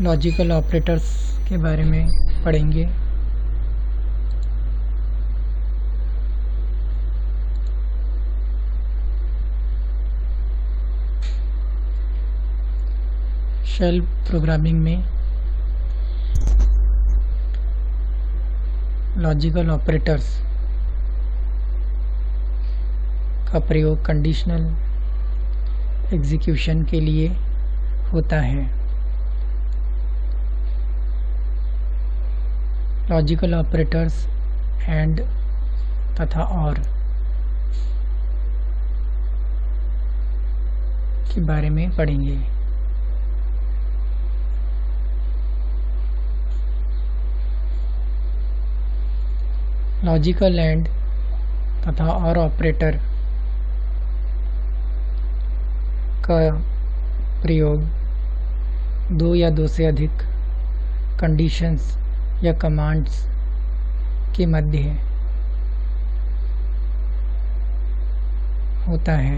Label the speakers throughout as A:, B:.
A: Logical operators के बारे में पढ़ेंगे। शेल प्रोग्रामिंग में लॉजिकल ऑपरेटर्स का प्रयोग कंडीशनल एग्जीक्यूशन के लिए होता है। लॉजिकल ऑपरेटर्स एंड तथा और के बारे में पढ़ेंगे। लॉजिकल एंड तथा और ऑपरेटर का प्रयोग दो या दो से अधिक कंडीशंस या कमांड्स के मध्य होता है,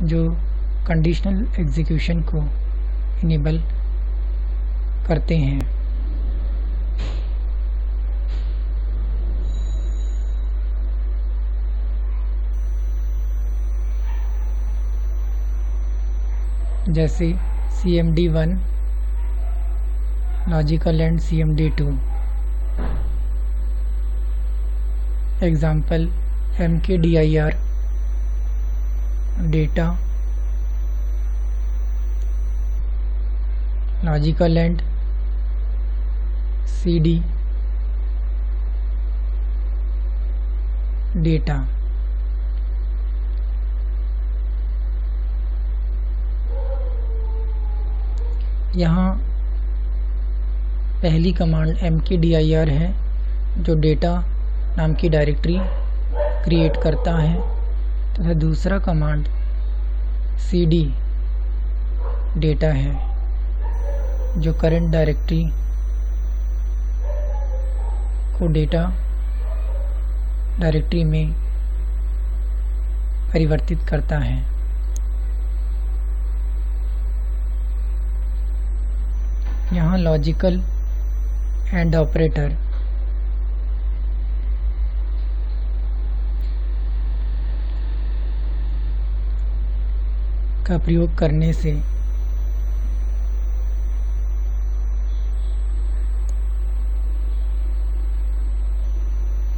A: जो कंडीशनल एग्जीक्यूशन को इनेबल करते हैं। जैसे CMD1 logical and CMD2। Example MKDIR data logical and CD data. यहाँ पहली कमांड MKDIR है जो डेटा नाम की डायरेक्टरी क्रिएट करता है, तथा दूसरा कमांड CD डेटा है जो करंट डायरेक्टरी को डेटा डायरेक्टरी में परिवर्तित करता है। यहाँ लॉजिकल एंड ऑपरेटर का प्रयोग करने से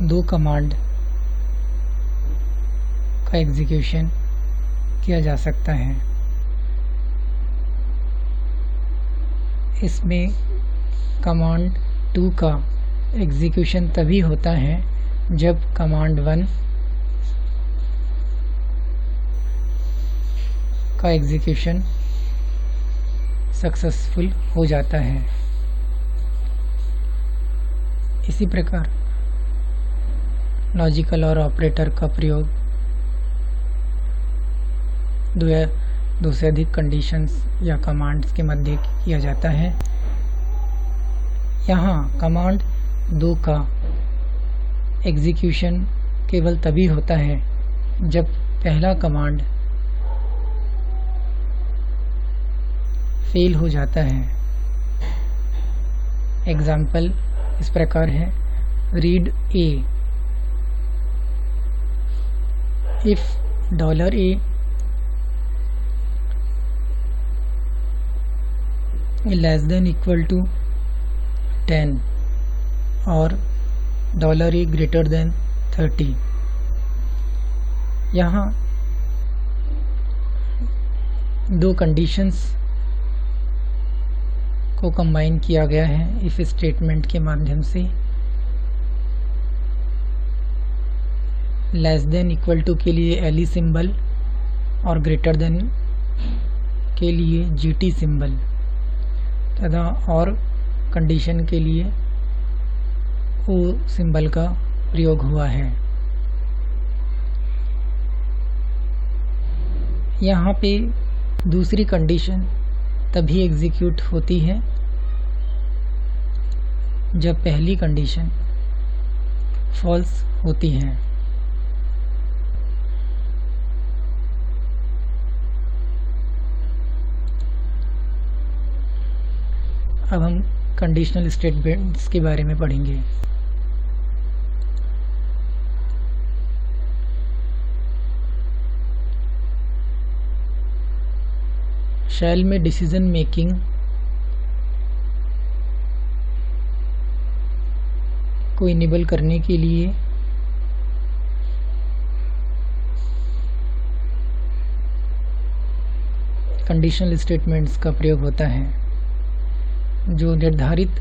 A: दो कमांड का एग्जीक्यूशन किया जा सकता है। इसमें कमांड 2 का एग्जीक्यूशन तभी होता है जब कमांड 1 का एग्जीक्यूशन सक्सेसफुल हो जाता है। इसी प्रकार लॉजिकल और ऑपरेटर का प्रयोग दो से अधिक कंडीशंस या कमांड्स के मध्य किया जाता है। यहाँ कमांड 2 का एग्जीक्यूशन केवल तभी होता है जब पहला कमांड फेल हो जाता है। एग्जाम्पल इस प्रकार है, read A if $A less than equal to 10 और $A greater than 30। यहाँ दो कंडीशंस को कंबाइन किया गया है इफ स्टेटमेंट के माध्यम से। लेस देन इक्वल टू के लिए LE सिंबल और ग्रेटर देन के लिए GT सिंबल, तथा और कंडीशन के लिए O सिंबल का प्रयोग हुआ है। यहाँ पे दूसरी कंडीशन तभी एग्जीक्यूट होती है जब पहली कंडीशन फॉल्स होती है। अब हम कंडीशनल स्टेटमेंट्स के बारे में पढ़ेंगे। शैल में डिसीजन मेकिंग को इनेबल करने के लिए कंडीशनल स्टेटमेंट्स का प्रयोग होता है, जो निर्धारित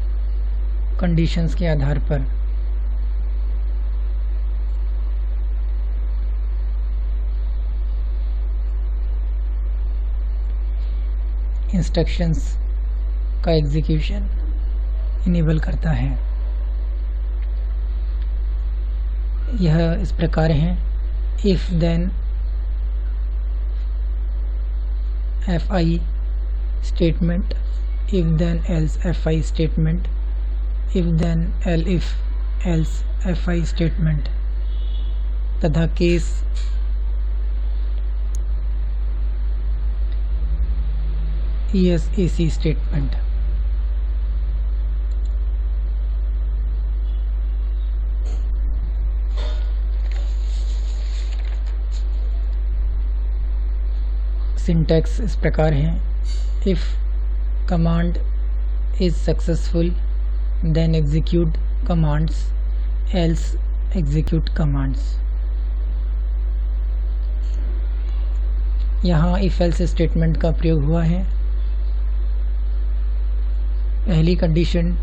A: कंडीशंस के आधार पर इंस्ट्रक्शंस का एग्जीक्यूशन इनेबल करता है। यह इस प्रकार है: if then fi statement, if then else fi statement, if then elif else fi statement तथा केस ESAC स्टेटमेंट। सिंटैक्स इस प्रकार है: if command is successful then execute commands, else execute commands. यहाँ इफ एल्स स्टेटमेंट का प्रयोग हुआ है। पहली कंडीशन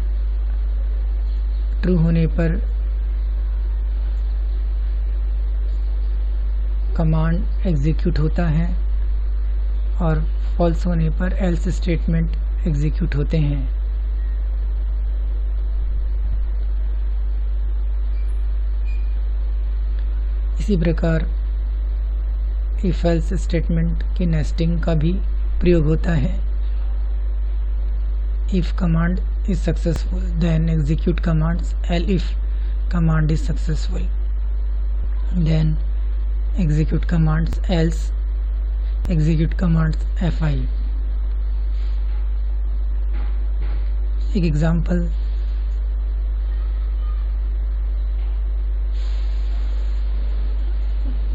A: ट्रू होने पर कमांड एग्जीक्यूट होता है और फॉल्स होने पर एल्स स्टेटमेंट एग्जीक्यूट होते हैं। इसी प्रकार इफ एल्स स्टेटमेंट की नेस्टिंग का भी प्रयोग होता है। If command is successful then execute commands, elif command is successful then execute commands, else execute commands fi। एक एग्जाम्पल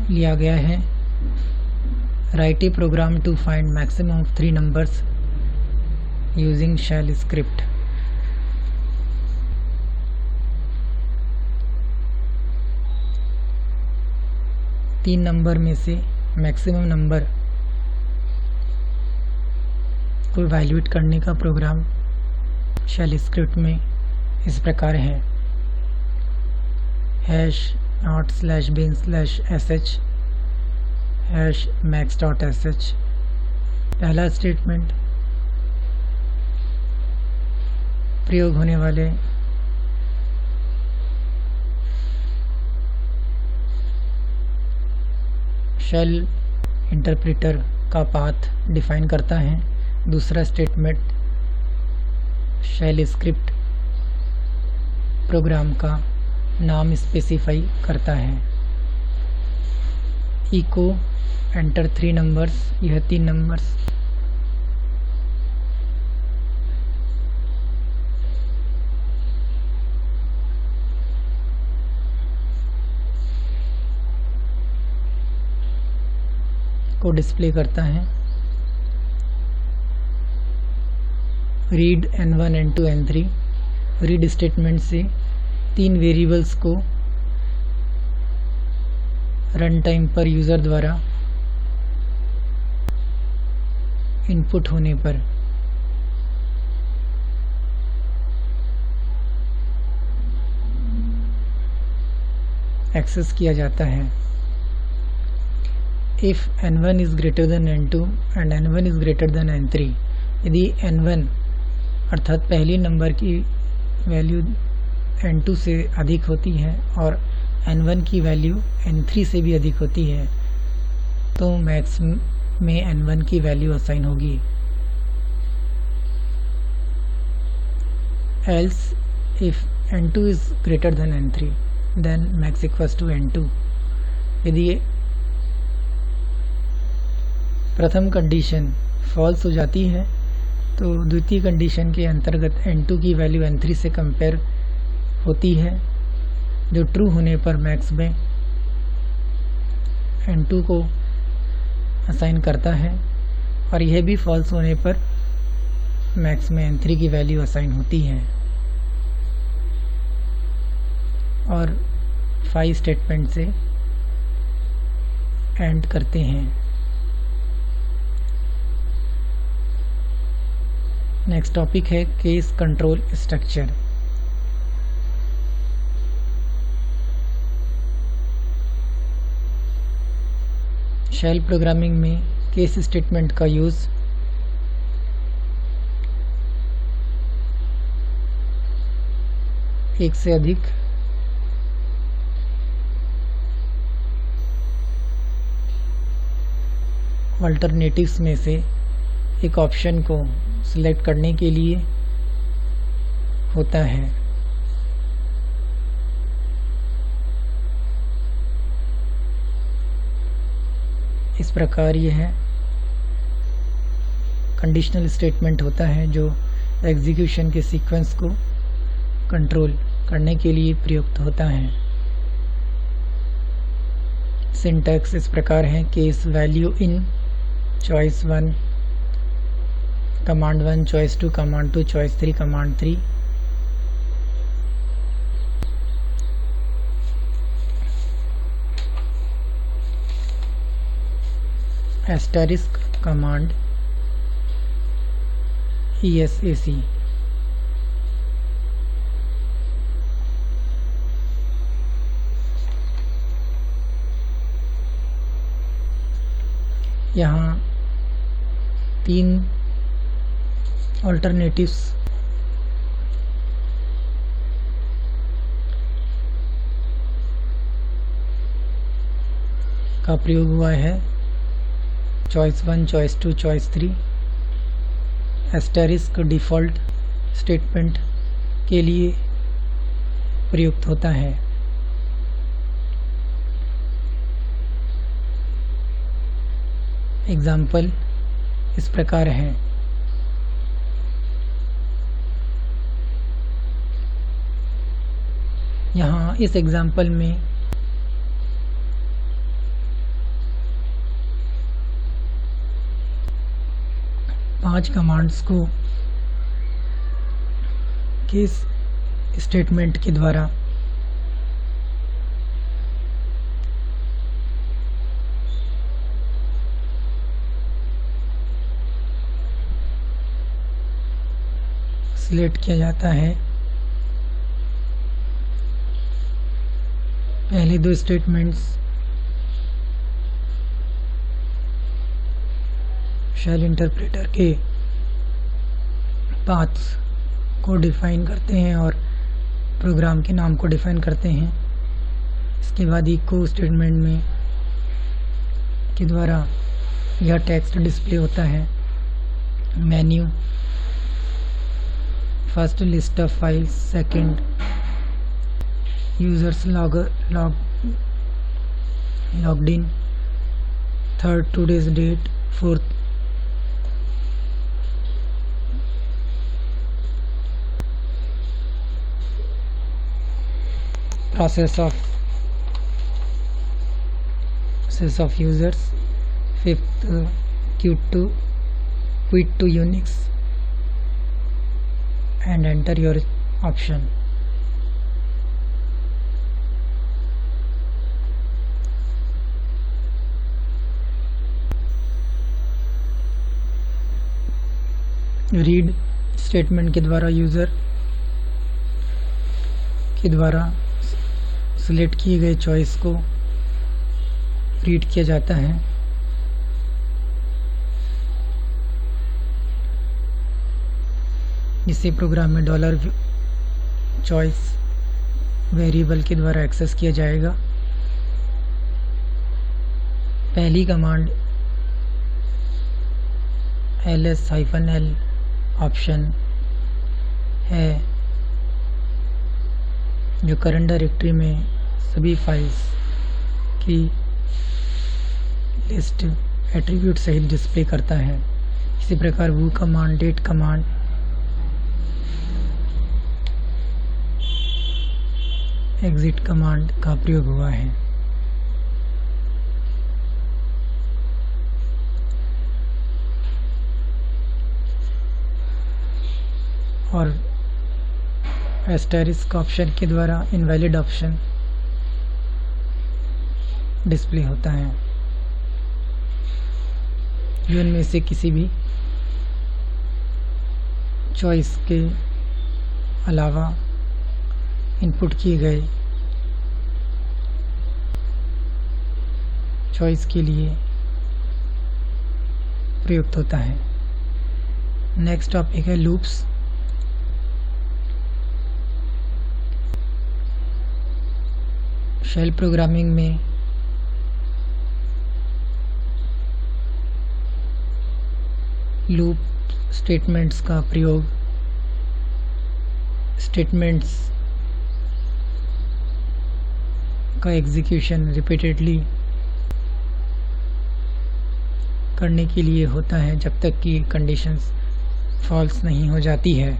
A: लिया गया है: write a program to find maximum of 3 numbers using shell script. तीन number में से maximum number को evaluate करने का प्रोग्राम शेल स्क्रिप्ट में इस प्रकार है: #bin/sh #max.sh। पहला स्टेटमेंट प्रयोग होने वाले शेल इंटरप्रेटर का पाथ डिफाइन करता है। दूसरा स्टेटमेंट शेल स्क्रिप्ट प्रोग्राम का नाम स्पेसिफाई करता है। इको एंटर 3 नंबर्स, यह 3 नंबर्स को डिस्प्ले करता है। Read n1 n2 n3, read statement से 3 वेरिएबल्स को रन टाइम पर यूज़र द्वारा इनपुट होने पर एक्सेस किया जाता है। If n1 is greater then n2 and n1 is greater than n3, यदि n1 अर्थात पहली नंबर की वैल्यू n2 से अधिक होती है और n1 की वैल्यू n3 से भी अधिक होती है, तो मैक्स में n1 की वैल्यू असाइन होगी। Else if n2 is greater than n3 then max equals to n2। यदि प्रथम कंडीशन फॉल्स हो जाती है तो द्वितीय कंडीशन के अंतर्गत n2 की वैल्यू n3 से कंपेयर होती है, जो ट्रू होने पर मैक्स में n2 को असाइन करता है और यह भी फॉल्स होने पर मैक्स में n3 की वैल्यू असाइन होती है। और 5 स्टेटमेंट से एंड करते हैं। नेक्स्ट टॉपिक है case control structure. Shell programming में केस स्टेटमेंट का यूज़ एक से अधिक अल्टरनेटिव्स में से एक ऑप्शन को सिलेक्ट करने के लिए होता है। इस प्रकार यह कंडीशनल स्टेटमेंट होता है जो एग्जीक्यूशन के सीक्वेंस को कंट्रोल करने के लिए प्रयुक्त होता है। सिंटैक्स इस प्रकार है: case value in choice 1 command 1, choice 2 command 2, choice 3 command 3, asterisk command ESAC। यहाँ 3 अल्टरनेटिव्स का प्रयोग हुआ है: choice 1, choice 2, choice 3। Asterisk default statement के लिए प्रयुक्त होता है। एग्जाम्पल इस प्रकार है: यहाँ इस एग्जाम्पल में पांच कमांड्स को केस स्टेटमेंट के द्वारा सिलेक्ट किया जाता है। पहले 2 स्टेटमेंट्स शेल इंटरप्रेटर के पाथ्स को डिफाइन करते हैं और प्रोग्राम के नाम को डिफाइन करते हैं। इसके बाद इको स्टेटमेंट में के द्वारा यह टेक्स्ट डिस्प्ले होता है: menu, first list of files, second users logged in, third today's date, fourth process of users, fifth quit to Unix, and enter your option. Read statement के द्वारा यूज़र के द्वारा सिलेक्ट किए गए चॉइस को read किया जाता है। इसे प्रोग्राम में $चॉइस वेरिएबल के द्वारा एक्सेस किया जाएगा। पहली कमांड ls-l ऑप्शन है जो करंट डायरेक्टरी में सभी फाइल्स की लिस्ट एट्रीब्यूट सहित डिस्प्ले करता है। इसी प्रकार who command, date command, exit command का प्रयोग हुआ है। और एस्टेरिस्क ऑप्शन के द्वारा इनवैलिड ऑप्शन डिस्प्ले होता है, जो इनमें से किसी भी चॉइस के अलावा इनपुट किए गए चॉइस के लिए प्रयुक्त होता है। नेक्स्ट टॉपिक है लूप्स। शेल प्रोग्रामिंग में लूप स्टेटमेंट्स का प्रयोग स्टेटमेंट्स का एग्जीक्यूशन रिपीटेडली करने के लिए होता है जब तक कि कंडीशंस फॉल्स नहीं हो जाती है।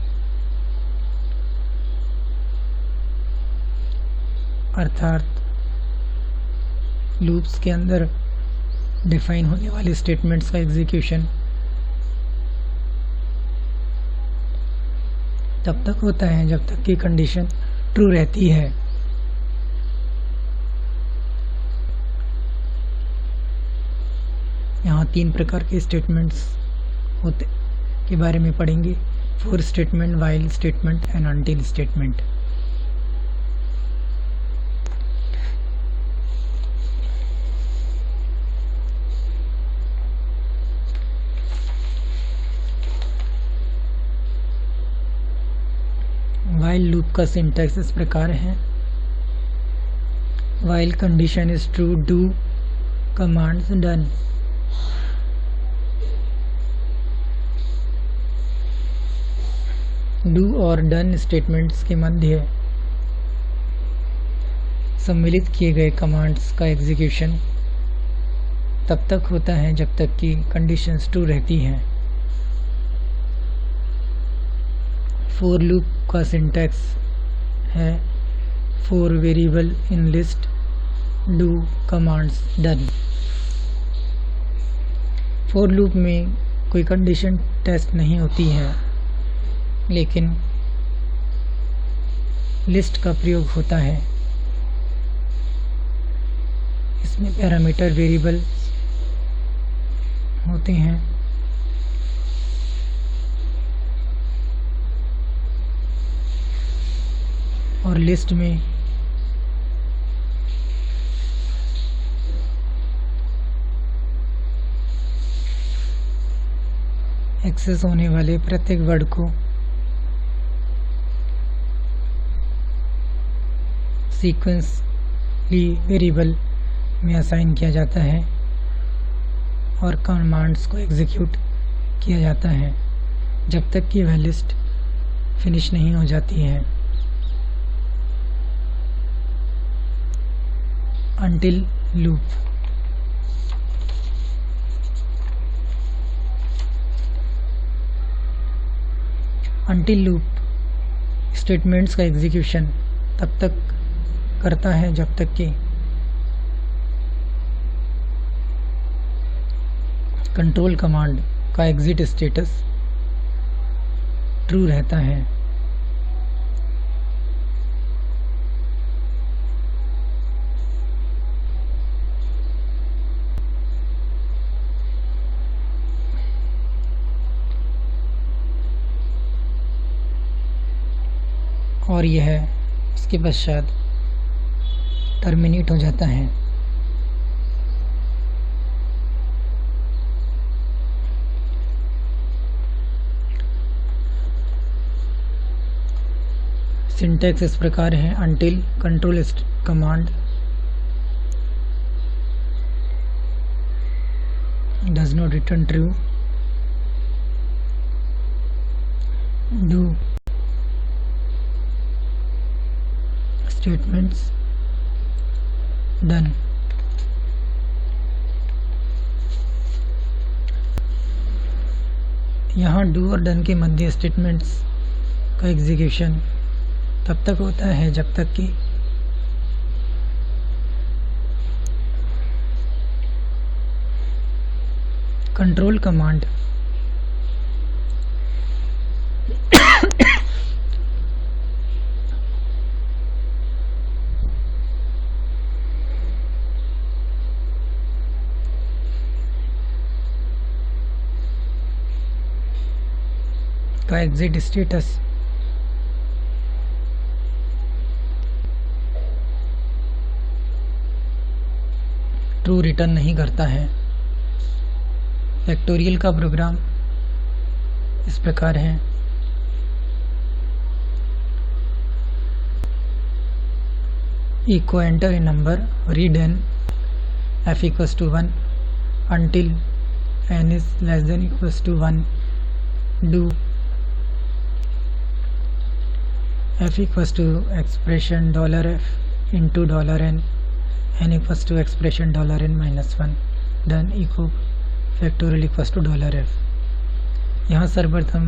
A: अर्थात लूप्स के अंदर डिफाइन होने वाले स्टेटमेंट्स का एग्जीक्यूशन तब तक होता है जब तक कि कंडीशन ट्रू रहती है। यहाँ 3 प्रकार के स्टेटमेंट्स होते के बारे में पढ़ेंगे। For statement, while statement and until statement. While loop का सिंटैक्स इस प्रकार है। While condition is true, do commands done. Do और डन स्टेटमेंट्स के मध्य सम्मिलित किए गए कमांड्स का एग्जीक्यूशन तब तक होता है जब तक कि कंडीशंस ट्रू रहती हैं। फॉर लूप का सिंटैक्स है for variable in list, do commands done. For loop में कोई कंडीशन टेस्ट नहीं होती है, लेकिन लिस्ट का प्रयोग होता है। इसमें पैरामीटर वेरिएबल होते हैं और लिस्ट में एक्सेस होने वाले प्रत्येक वर्ड को सीक्वेंसली वेरिएबल में असाइन किया जाता है और कमांड्स को एग्जीक्यूट किया जाता है जब तक कि वह लिस्ट फिनिश नहीं हो जाती है। Until loop. Until loop statements का एग्जीक्यूशन तब तक करता है जब तक कि कंट्रोल कमांड का एग्जिट स्टेटस ट्रू रहता है। और यह उसके पश्चात टर्मिनेट हो जाता है। सिंटैक्स इस प्रकार है। Until control command does not return true, do statements done। यहाँ डू और डन के मध्य स्टेटमेंट्स का एग्जीक्यूशन तब तक होता है जब तक कि कंट्रोल कमांड का एग्जिट स्टेटस ट्रू रिटर्न नहीं करता है। फैक्टोरियल का प्रोग्राम इस प्रकार है। Echo enter a number, read n f equals to 1 until n is less than equals to 1, do f equals to expression $f into $n equals to expression $n minus 1, then echo factorial equals to $f। यहाँ सर्वप्रथम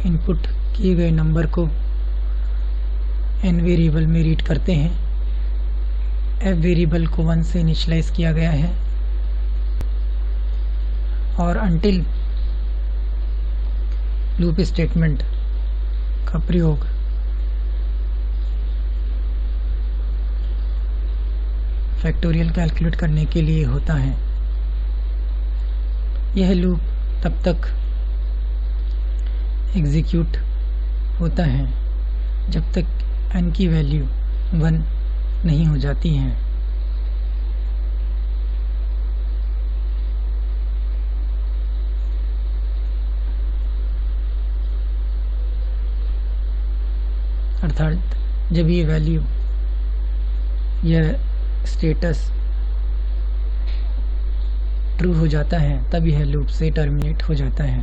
A: input किए गए number को n variable में read करते हैं। f variable को 1 से इनिशियलाइज किया गया है और until लूप स्टेटमेंट का प्रयोग फैक्टोरियल कैलकुलेट करने के लिए होता है। यह लूप तब तक एग्जीक्यूट होता है जब तक n की वैल्यू 1 नहीं हो जाती है। अर्थात जब ये वैल्यू यह स्टेटस ट्रू हो जाता है तब यह लूप से टर्मिनेट हो जाता है।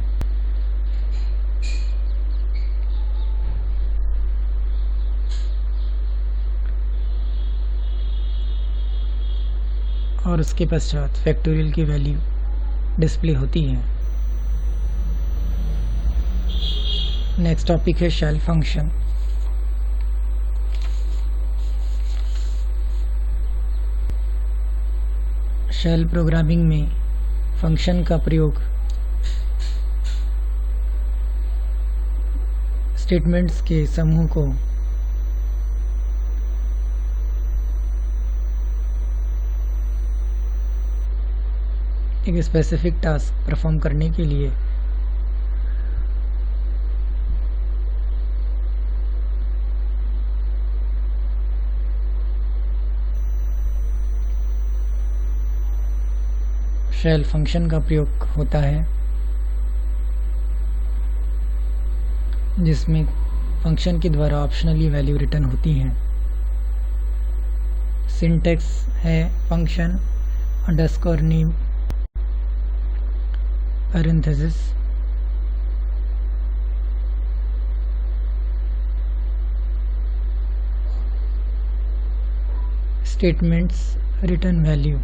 A: और उसके पश्चात फैक्टोरियल की वैल्यू डिस्प्ले होती है। नेक्स्ट टॉपिक है शेल फंक्शन। शेल प्रोग्रामिंग में फंक्शन का प्रयोग स्टेटमेंट्स के समूह को एक स्पेसिफिक टास्क परफॉर्म करने के लिए शेल फंक्शन का प्रयोग होता है, जिसमें फंक्शन के द्वारा ऑप्शनली वैल्यू रिटर्न होती हैं। सिंटैक्स है function underscore name parenthesis statements return value.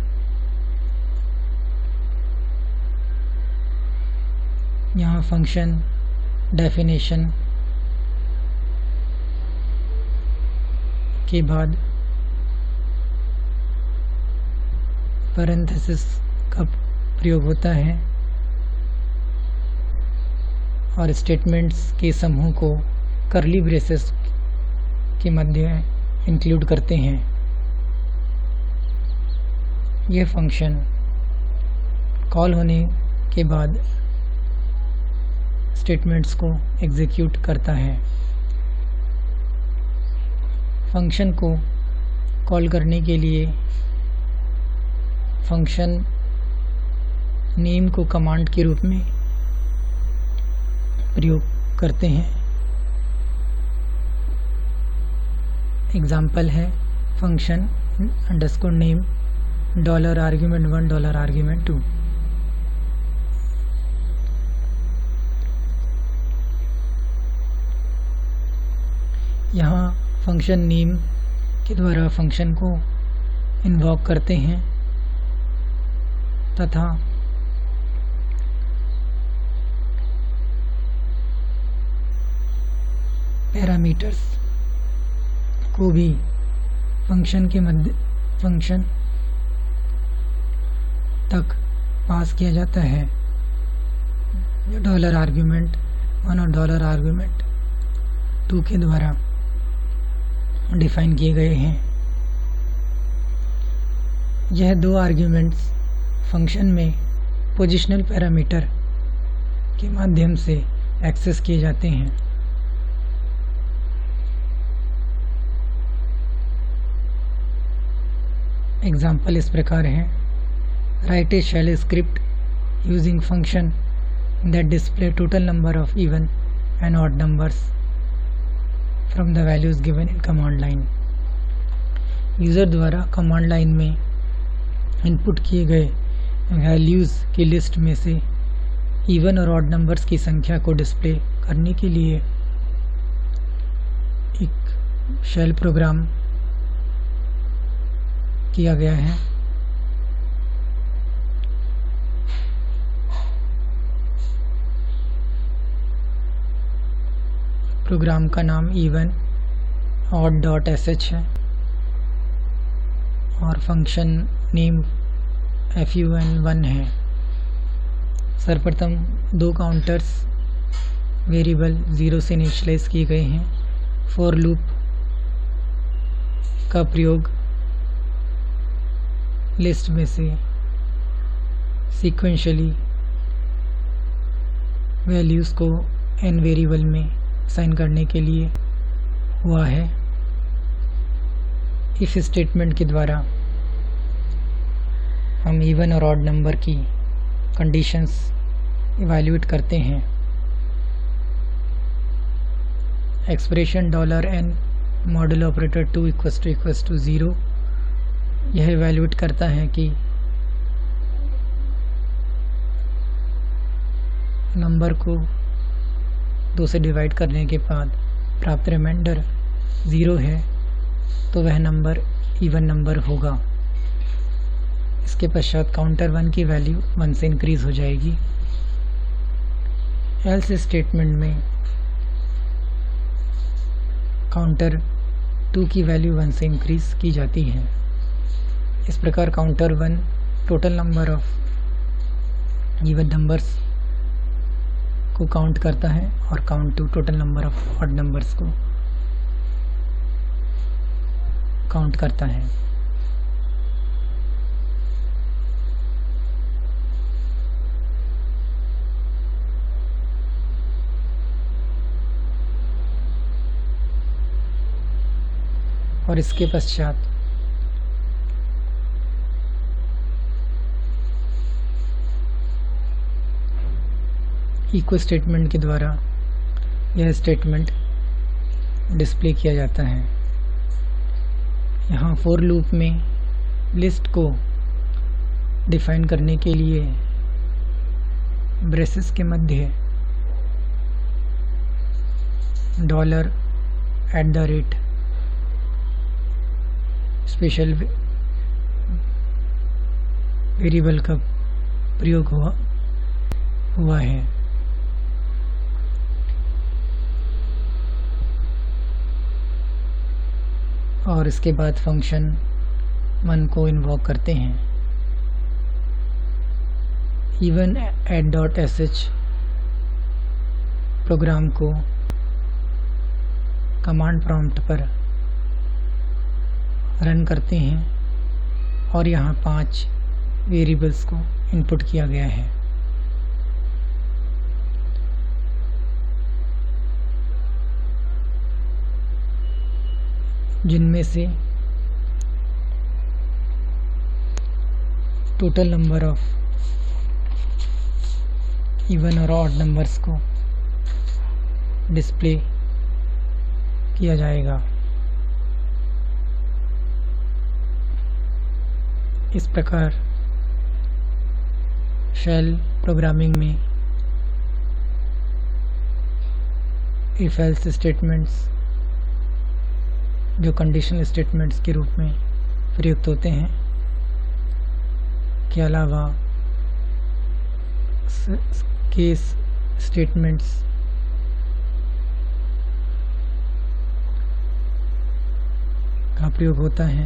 A: यहाँ फंक्शन डेफिनेशन के बाद पैरेंथेसिस का प्रयोग होता है और स्टेटमेंट्स के समूह को कर्ली ब्रेसेस के मध्य इंक्लूड करते हैं। यह फंक्शन कॉल होने के बाद स्टेटमेंट्स को एग्जीक्यूट करता है। फंक्शन को कॉल करने के लिए फंक्शन नेम को कमांड के रूप में प्रयोग करते हैं। एग्जाम्पल है function underscore name $argument1 $argument2। यहाँ फंक्शन नेम के द्वारा फंक्शन को इन्वॉक करते हैं तथा पैरामीटर्स को भी फंक्शन तक पास किया जाता है, जो डॉलर आर्ग्यूमेंट 1 और डॉलर आर्ग्यूमेंट 2 के द्वारा डिफाइन किए गए हैं। यह 2 आर्ग्यूमेंट्स फंक्शन में पोजिशनल पैरामीटर के माध्यम से एक्सेस किए जाते हैं। एग्जाम्पल इस प्रकार है: write a shell script using function that display total number of even and odd numbers from the values given in command line. User द्वारा कमांड लाइन में इनपुट किए गए वैल्यूज़ की लिस्ट में से इवन और ऑड नंबर्स की संख्या को डिस्प्ले करने के लिए एक शेल प्रोग्राम किया गया है। प्रोग्राम का नाम even odd.sh है और फंक्शन नेम fun1 है। सर्वप्रथम 2 काउंटर्स वेरिएबल 0 से इनिशियलाइज किए गए हैं। फॉर लूप का प्रयोग लिस्ट में से सीक्वेंशियली वैल्यूज़ को n वेरिएबल में असाइन करने के लिए हुआ है। इफ स्टेटमेंट के द्वारा हम इवन और ऑड नंबर की कंडीशंस इवैल्यूएट करते हैं। एक्सप्रेशन $n मॉडुलो ऑपरेटर 2 = 0 यह इवैल्यूएट करता है कि नंबर को 2 से डिवाइड करने के बाद प्राप्त रिमाइंडर 0 है तो वह नंबर इवन नंबर होगा। इसके पश्चात काउंटर 1 की वैल्यू 1 से इंक्रीज हो जाएगी। एल्स स्टेटमेंट में काउंटर 2 की वैल्यू 1 से इंक्रीज की जाती है। इस प्रकार counter 1 total number of even numbers को काउंट करता है और count 2 total number of odd numbers को काउंट करता है। और इसके पश्चात इको स्टेटमेंट के द्वारा यह स्टेटमेंट डिस्प्ले किया जाता है। यहाँ फॉर लूप में लिस्ट को डिफाइन करने के लिए ब्रेसेस के मध्य $@ स्पेशल वेरिएबल का प्रयोग हुआ है। और इसके बाद फंक्शन 1 को इन्वोक करते हैं। even add.sh प्रोग्राम को कमांड प्रॉम्प्ट पर रन करते हैं और यहाँ 5 वेरिएबल्स को इनपुट किया गया है। जिनमें से टोटल नंबर ऑफ इवन और ऑड नंबर्स को डिस्प्ले किया जाएगा। इस प्रकार शेल प्रोग्रामिंग में इफ एल्स स्टेटमेंट्स जो कंडीशनल स्टेटमेंट्स के रूप में प्रयुक्त होते हैं के अलावा केस स्टेटमेंट्स का प्रयोग होता है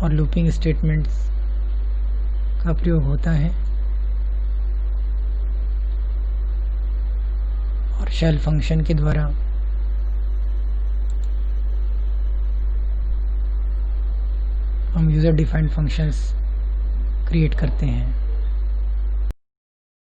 A: और लूपिंग स्टेटमेंट्स का प्रयोग होता है और शेल फंक्शन के द्वारा हम यूज़र डिफाइंड फंक्शंस क्रिएट करते हैं।